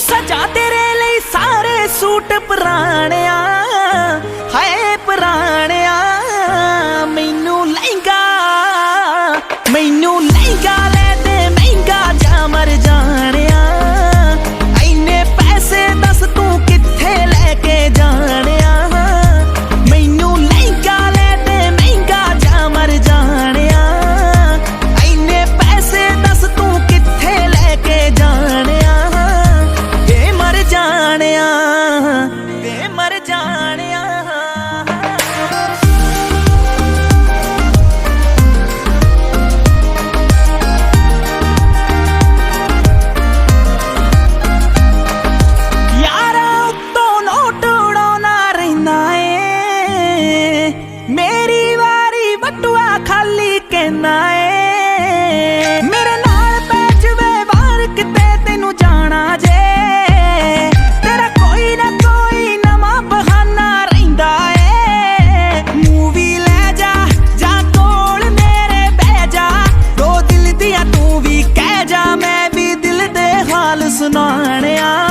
ਸਜਾ ਤੇਰੇ ਲਈ ਸਾਰੇ ਸੂਟ ਪੁਰਾਣਿਆ, ਹਾਏ ਪੁਰਾਣਿਆ। ਮੈਨੂੰ ਲਹਿੰਗਾ ਲੈ ਦੇ ਮਹਿੰਗਾ ਜਾ ਮਰ ਜਾਣਿਆ। ਇੰਨੇ ਪੈਸੇ ਦੱਸ ਤੂੰ ਕਿੱਥੇ ਲੈ ਕੇ ਜਾਣਿਆ। ਮੈਨੂੰ ਲਹਿੰਗਾ ਲੈ ਦੇ ਮਹਿੰਗਾ ਜਾ ਮਰ ਜਾਣਿਆ। ਇੰਨੇ ਪੈਸੇ ਦੱਸ ਤੂੰ ਕਿੱਥੇ ਲੈ ਕੇ ਜਾਣਿਆ। ਵੇ ਮਰ ਜਾਣਿਆ, ਵੇ ਮਰ ਜਾਣਿਆ। ਮੇਰੀ ਵਾਰੀ ਬਟੂਆ ਖਾਲੀ ਕਹਿਣਾ ਏ। ਮੇਰੇ ਨਾਲ ਪੈ ਜਵੇ ਵਾਰ ਕਿਤੇ ਤੈਨੂੰ ਜਾਣਾ ਜੇ। ਤੇਰਾ ਕੋਈ ਨਾ ਕੋਈ ਨਵਾਂ ਬਹਾਨਾ ਰਹਿੰਦਾ ਏ। ਮੂਵੀ ਲੈ ਜਾ ਜਾਂ ਕੋਲ ਮੇਰੇ ਬਹਿ ਜਾ। ਦੋ ਦਿਲ ਦੀਆਂ ਤੂੰ ਵੀ ਕਹਿ ਜਾ, ਮੈਂ ਵੀ ਦਿਲ ਦੇ ਹਾਲ ਸੁਣਾਣਿਆ।